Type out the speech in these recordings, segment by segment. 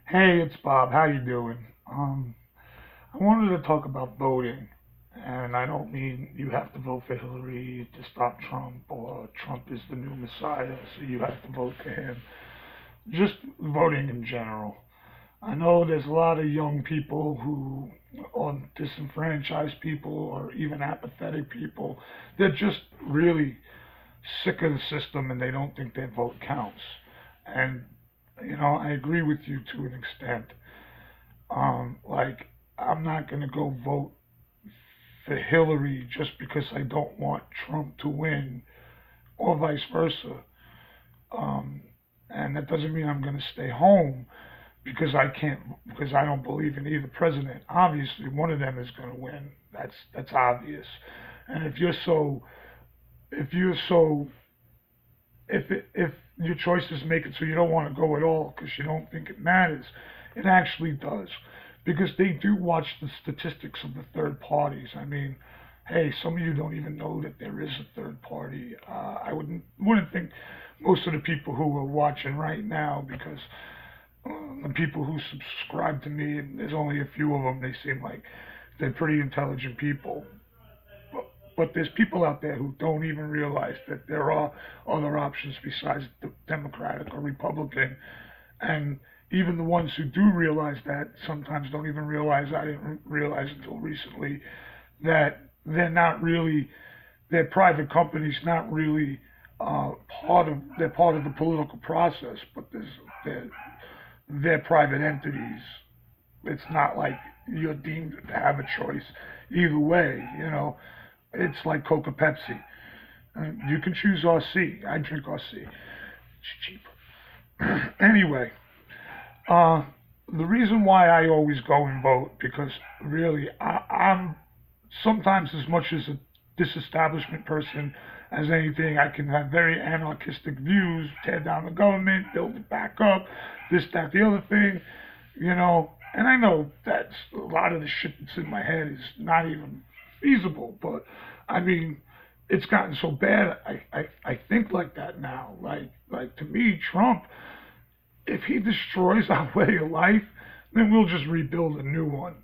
Hey, it's Bob. How you doing? I wanted to talk about voting, and I don't mean you have to vote for Hillary to stop Trump or Trump is the new Messiah, so you have to vote for him. Just voting in general. I know there's a lot of young people who, or disenfranchised people, or even apathetic people. They're just really sick of the system and they don't think their vote counts. And I agree with you to an extent. Like, I'm not going to go vote for Hillary just because I don't want Trump to win, or vice versa. Um, and that doesn't mean I'm going to stay home because I don't believe in either president. Obviously, one of them is going to win. That's obvious. And if you're so if your choices make it so you don't want to go at all because you don't think it matters, it actually does, because they do watch the statistics of the third parties. I mean, hey, some of you don't even know that there is a third party. I wouldn't think most of the people who are watching right now, because the people who subscribe to me, and there's only a few of them, they seem like they're pretty intelligent people. But there's people out there who don't even realize that there are other options besides the Democratic or Republican. And even the ones who do realize that sometimes don't even realize, I didn't realize until recently, that their private companies, not really they're part of the political process, but they're private entities. It's not like you're deemed to have a choice either way. It's like Coca Pepsi. You can choose RC. I drink RC. It's cheaper. Anyway, uh, the reason why I always go and vote, because really I'm sometimes as much as a disestablishment person as anything. I can have very anarchistic views, tear down the government, build it back up, this, that, the other thing. And I know that a lot of the shit that's in my head is not even feasible, but I mean, it's gotten so bad. I think like that now. Like to me, Trump, if he destroys our way of life, then we'll just rebuild a new one.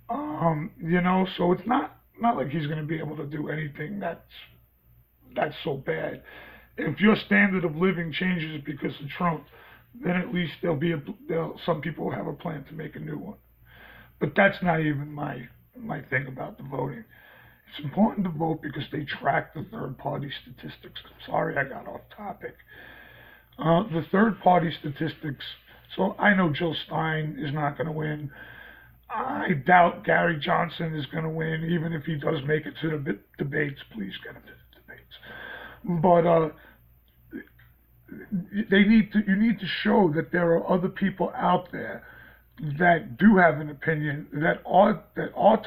So it's not like he's going to be able to do anything that's so bad. If your standard of living changes because of Trump, then at least some people will have a plan to make a new one. But that's not even my thing about the voting. It's important to vote because they track the third party statistics. I'm sorry I got off topic. The third party statistics. So I know Jill Stein is not going to win. I doubt Gary Johnson is going to win, even if he does make it to the debates. Please get him to the debates. But you need to show that there are other people out there that do have an opinion, that are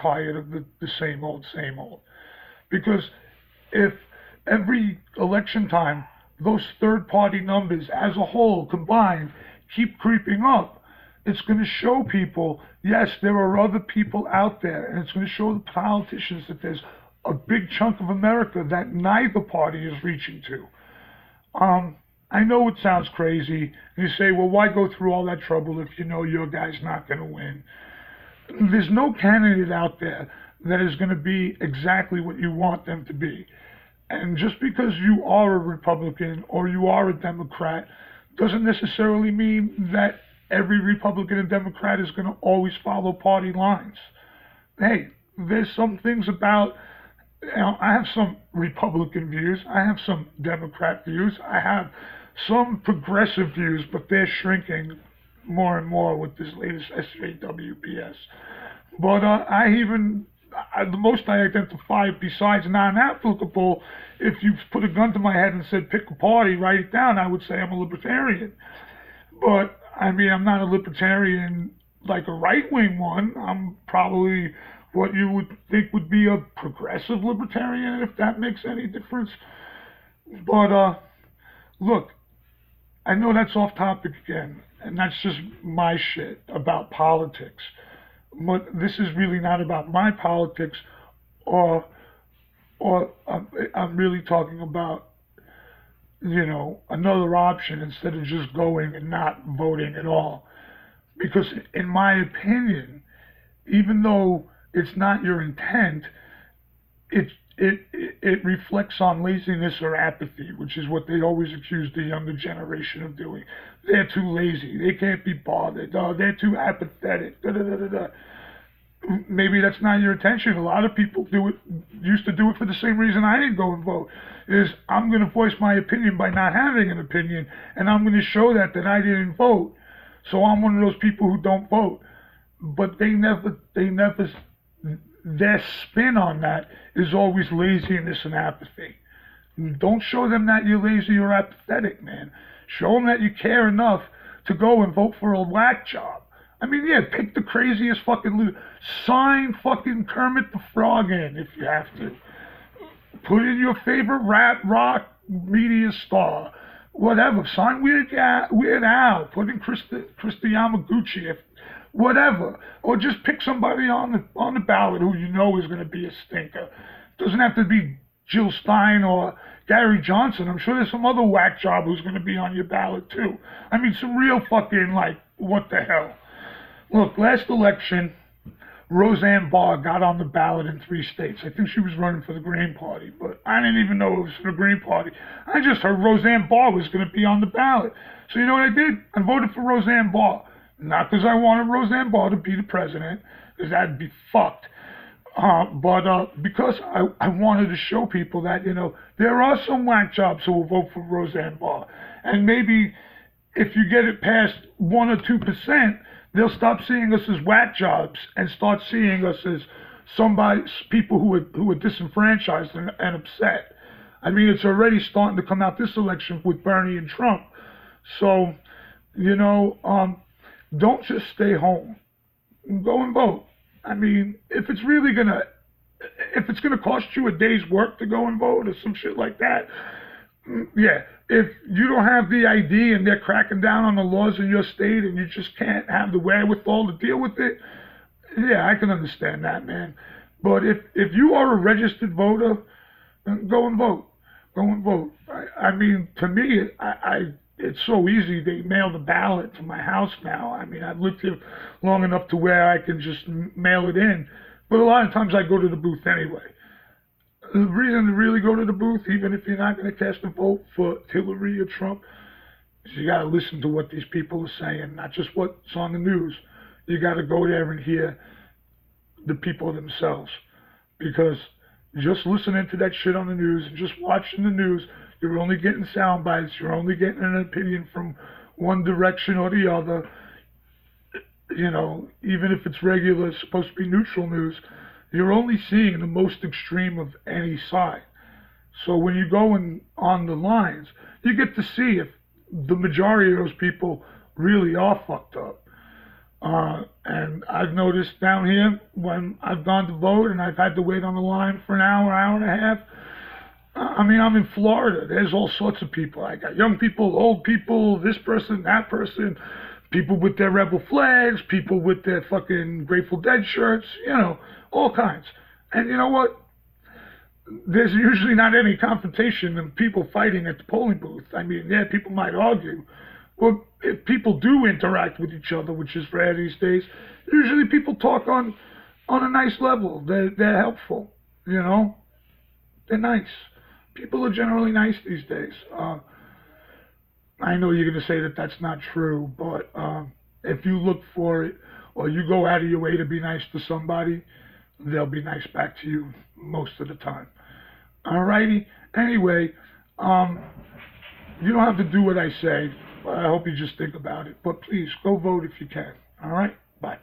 tired of the same old. Because if every election time those third party numbers as a whole combined keep creeping up, it's going to show people, yes, there are other people out there, and it's going to show the politicians that there's a big chunk of America that neither party is reaching to. I know it sounds crazy. You say, well, why go through all that trouble if you know your guy's not going to win? There's no candidate out there that is going to be exactly what you want them to be. And just because you are a Republican or you are a Democrat doesn't necessarily mean that every Republican and Democrat is going to always follow party lines. Hey, there's some things about, I have some Republican views, I have some Democrat views, I have some progressive views, but they're shrinking more and more with this latest SJWBS. But the most I identify besides non-applicable, if you put a gun to my head and said pick a party, write it down, I would say I'm a libertarian. But I mean, I'm not a libertarian like a right-wing one. I'm probably what you would think would be a progressive libertarian, if that makes any difference. But look, I know that's off topic again, and that's just my shit about politics. But this is really not about my politics, or I'm really talking about another option instead of just going and not voting at all. Because in my opinion, even though it's not your intent, it it reflects on laziness or apathy, which is what they always accuse the younger generation of doing. They're too lazy. They can't be bothered. Oh, they're too apathetic. Da, da, da, da, da. Maybe that's not your intention. A lot of people do it, used to do it for the same reason I didn't go and vote. Is I'm going to voice my opinion by not having an opinion, and I'm going to show that I didn't vote. So I'm one of those people who don't vote. But they never, their spin on that is always laziness and apathy. Don't show them that you're lazy or apathetic, man. Show them that you care enough to go and vote for a whack job. I mean, yeah, pick the craziest fucking sign fucking Kermit the Frog in if you have to. Put in your favorite rap, rock, media star, whatever. Sign Weird Al. Put in Christy Yamaguchi, whatever. Or just pick somebody on the ballot who you know is going to be a stinker. Doesn't have to be Jill Stein or Gary Johnson. I'm sure there's some other whack job who's going to be on your ballot too. I mean, some real fucking, like, what the hell. Look, last election, Roseanne Barr got on the ballot in 3 states. I think she was running for the Green Party, but I didn't even know it was for the Green Party. I just heard Roseanne Barr was going to be on the ballot. So you know what I did? I voted for Roseanne Barr. Not because I wanted Roseanne Barr to be the president, because that'd be fucked. But because I wanted to show people that, you know, there are some whack jobs who will vote for Roseanne Barr. And maybe if you get it past 1 or 2%, they'll stop seeing us as whack jobs and start seeing us as people who are disenfranchised and upset. I mean, it's already starting to come out this election with Bernie and Trump. So, you know, don't just stay home. Go and vote. I mean, if it's gonna cost you a day's work to go and vote or some shit like that, yeah. If you don't have the ID and they're cracking down on the laws in your state and you just can't have the wherewithal to deal with it, yeah, I can understand that, man. But if you are a registered voter, then go and vote. Go and vote. I mean, to me, it's so easy. They mail the ballot to my house now. I mean, I've lived here long enough to where I can just mail it in. But a lot of times I go to the booth anyway. The reason to really go to the booth, even if you're not going to cast a vote for Hillary or Trump, is you got to listen to what these people are saying, not just what's on the news. You got to go there and hear the people themselves. Because just listening to that shit on the news and just watching the news, you're only getting sound bites. You're only getting an opinion from one direction or the other. You know, even if it's regular, it's supposed to be neutral news, you're only seeing the most extreme of any side. So when you go on the lines, you get to see if the majority of those people really are fucked up. And I've noticed down here when I've gone to vote and I've had to wait on the line for an hour and a half. I mean, I'm in Florida. There's all sorts of people. I got young people, old people, this person, that person, people with their rebel flags, people with their fucking Grateful Dead shirts, you know, all kinds. And you know what? There's usually not any confrontation and people fighting at the polling booth. I mean, yeah, people might argue. Well, if people do interact with each other, which is rare these days, usually people talk on a nice level. They're helpful, you know? They're nice. People are generally nice these days. I know you're going to say that that's not true, but if you look for it or you go out of your way to be nice to somebody, they'll be nice back to you most of the time. Alrighty? Anyway, you don't have to do what I say. I hope you just think about it. But please, go vote if you can. Alright? Bye.